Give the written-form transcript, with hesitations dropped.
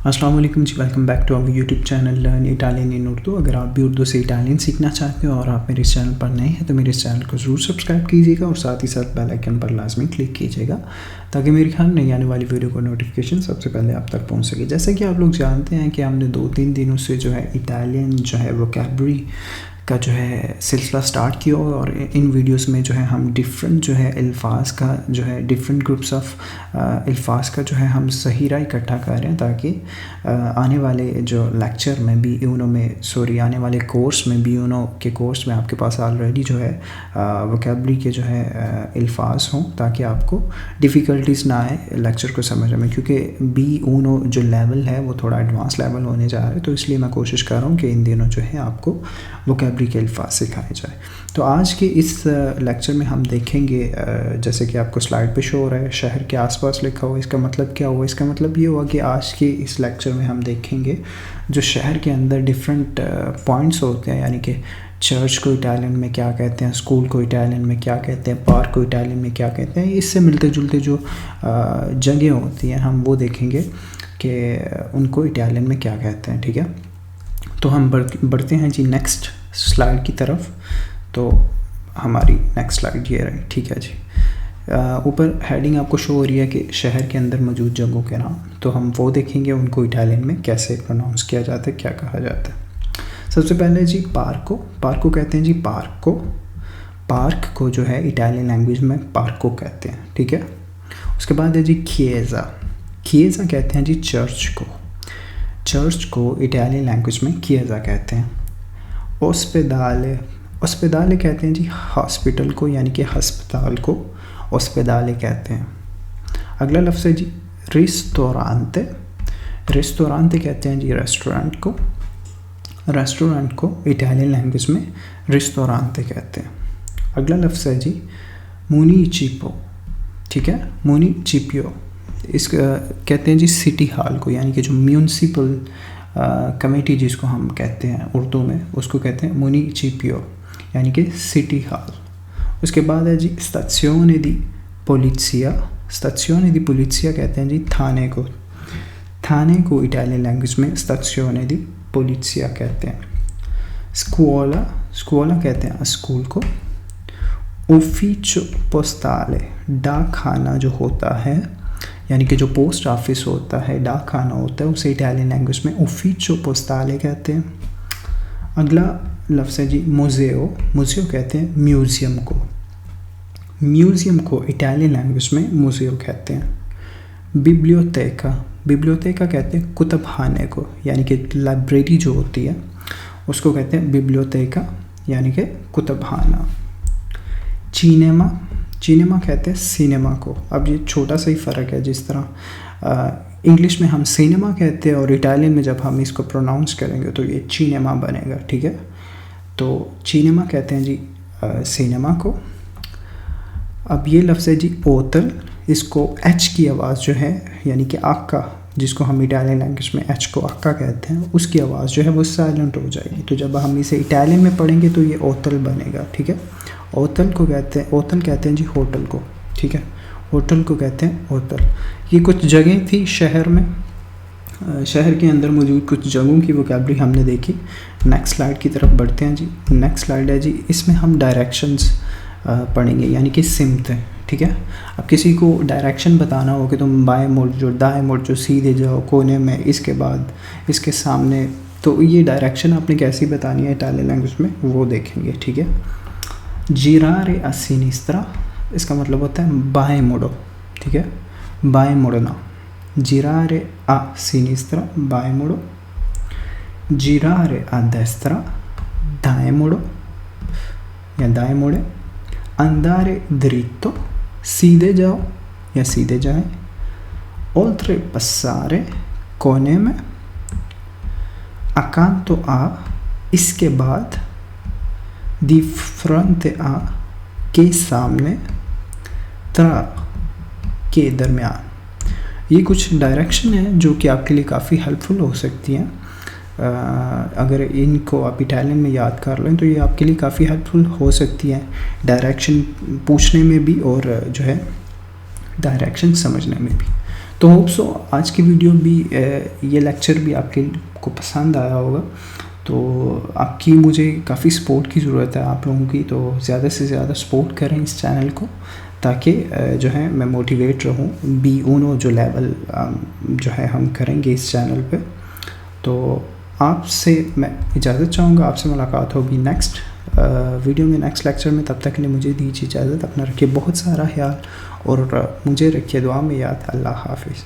अस्सलाम वालेकुम जी, welcome back to our YouTube channel learn Italian in Urdu. अगर आप भी उर्दू से इटालियन सीखना चाहते हो और आप मेरे इस चैनल पर नए हैं तो मेरे इस चैनल को ज़रूर सब्सक्राइब कीजिएगा और साथ ही साथ बेल आइकन पर लाजमी क्लिक कीजिएगा ताकि मेरी हर नई आने वाली वीडियो को नोटिफिकेशन सबसे पहले आप तक पहुंच सके। जैसे कि आप लोग जानते हैं कि हमने 2-3 दिनों से जो है इटालियन जो है वोकैबुलरी का जो है सिलसिला स्टार्ट किया और इन वीडियोस में जो है हम डिफरेंट जो है अल्फाज का जो है डिफरेंट ग्रुप्स ऑफ अल्फाज का जो है हम सही राय इकट्ठा कर रहे हैं ताकि आने वाले जो लेक्चर में भी आने वाले कोर्स में भी के कोर्स में आपके पास ऑलरेडी जो है वोकैबुलरी के जो है अल्फाज हों ताकि आपको डिफ़िकल्टीज़ ना आए लेक्चर को समझने में, क्योंकि बी ऊनो जो लेवल है वो थोड़ा एडवांस लेवल होने जा रहा है। तो इसलिए मैं कोशिश कर रहा हूँ कि इन दिनों जो है आपको वोकैबुलरी के अल्फाज सिखाए जाए। तो आज के इस लेक्चर में हम देखेंगे, जैसे कि आपको स्लाइड पे शो हो रहा है, शहर के आसपास लिखा हुआ। इसका मतलब क्या हुआ? इसका मतलब ये हुआ कि आज के इस लेक्चर में हम देखेंगे जो शहर के अंदर डिफरेंट पॉइंट्स होते हैं, यानी कि चर्च को इटालियन में क्या कहते हैं, स्कूल को इटालियन में क्या कहते हैं, पार्क को इटालियन में क्या कहते हैं, इससे मिलते जुलते जो जगह होती हैं हम वो देखेंगे कि उनको इटालियन में क्या कहते हैं। ठीक है, तो हम बढ़ते हैं जी नेक्स्ट स्लाइड की तरफ। तो हमारी नेक्स्ट स्लाइड ये रही। ठीक है जी, ऊपर हेडिंग आपको शो हो रही है कि शहर के अंदर मौजूद जगहों के नाम, तो हम वो देखेंगे उनको इटालियन में कैसे प्रोनाउंस किया जाता है, क्या कहा जाता है। सबसे पहले जी पार्क को कहते हैं जी पार्क को जो है इटालियन लैंग्वेज में पार्को कहते हैं। ठीक है, उसके बाद है जी chiesa कहते हैं जी चर्च को इटालियन लैंग्वेज में chiesa कहते हैं। ओस्पेदाले कहते हैं जी हॉस्पिटल को, यानी कि अस्पताल को ओस्पेदाले कहते हैं। अगला लफ्ज़ है जी रिस्टोरांते कहते हैं जी रेस्टोरेंट को इटालियन लैंग्वेज में रिस्टोरांते कहते हैं। अगला लफ्ज़ है जी मुनिचिपो। ठीक है, मुनिचिपियो इसका कहते हैं जी सिटी हॉल को, यानी कि जो म्यूनसिपल कमेटी जिसको हम कहते हैं उर्दू में, उसको कहते हैं मुनिचिपियो, यानी कि सिटी हॉल। उसके बाद है जी स्टेज़िone di polizia कहते हैं जी थाने को इटालियन लैंग्वेज में स्टेज़िone di polizia कहते हैं। स्कूला कहते हैं स्कूल को। ufficio postale डाकखाना जो होता है, यानी कि जो पोस्ट ऑफिस होता है, डाकखाना होता है, उसे इटालियन लैंग्वेज में ufficio postale कहते हैं। अगला लफ्ज़ है जी मुज़ेओ कहते हैं म्यूज़ियम को इटालियन लैंग्वेज में मुज़ेओ कहते हैं। बिब्लियोतेका कहते हैं कुतुबखाने को, यानी कि लाइब्रेरी जो होती है उसको कहते हैं बिब्लियोतेका, यानी कि कुतुबखाना। सिनेमा कहते हैं सिनेमा को। अब ये छोटा सा ही फ़र्क है, जिस तरह इंग्लिश में हम सिनेमा कहते हैं और इटालियन में जब हम इसको प्रोनाउंस करेंगे तो ये चिनेमा बनेगा। ठीक है, तो चिनेमा कहते हैं जी सिनेमा को। अब ये लफ्ज़ है जी ओतल, इसको एच की आवाज़ जो है, यानी कि आका, जिसको हम इटालियन लैंग्वेज में एच को आका कहते हैं, उसकी आवाज़ जो है वो साइलेंट हो जाएगी। तो जब हम इसे इटालियन में पढ़ेंगे तो ये ओतल बनेगा। ठीक है, ओतल कहते हैं जी होटल को। ठीक है, होटल को कहते हैं ओतल। ये कुछ जगह थी शहर में, शहर के अंदर मौजूद कुछ जगहों की वोकैबुलरी हमने देखी। नेक्स्ट स्लाइड की तरफ बढ़ते हैं जी। नेक्स्ट स्लाइड है जी, इसमें हम डायरेक्शंस पढ़ेंगे, यानी कि सिमतें। ठीक है, अब किसी को डायरेक्शन बताना हो कि तुम बाएं मुड़ जो, दाएं मुड़ जो, सीधे जाओ कोने में, इसके बाद इसके सामने, तो ये डायरेक्शन आपने कैसी बतानी है इटालियन लैंग्वेज में वो देखेंगे। ठीक है, जीरारे आ सिनिस्tra, इसका मतलब होता है बाएं मुड़ो। ठीक है, बाएं मुड़ना। जीरारे आ सिनिस्tra बाएं मुड़ो। जीरारे आ destra दाएं मुड़ो या दाएं मुड़े। अंदारे dritto सीधे जाओ या सीधे जाएं। oltrepassare कोने में। accanto a इसके बाद। di fronte a के सामने। tra के दरमियान। ये कुछ डायरेक्शन है जो कि आपके लिए काफ़ी हेल्पफुल हो सकती हैं। अगर इनको आप इटालियन में याद कर लें तो ये आपके लिए काफ़ी हेल्पफुल हो सकती है डायरेक्शन पूछने में भी और जो है डायरेक्शन समझने में भी। तो होप सो आज की वीडियो भी ये लेक्चर भी आपके को पसंद आया होगा। तो आपकी मुझे काफ़ी सपोर्ट की ज़रूरत है आप लोगों की, तो ज़्यादा से ज़्यादा सपोर्ट करें इस चैनल को, ताकि जो है मैं मोटिवेट रहूँ। B1 जो लेवल जो है हम करेंगे इस चैनल पे। तो आपसे मैं इजाज़त चाहूँगा, आपसे मुलाकात होगी नेक्स्ट वीडियो में, नेक्स्ट लेक्चर में। तब तक के लिए मुझे दीजिए इजाज़त। अपना रखिए बहुत सारा ख्याल और मुझे रखिए दुआ में याद। अल्लाह हाफिज़।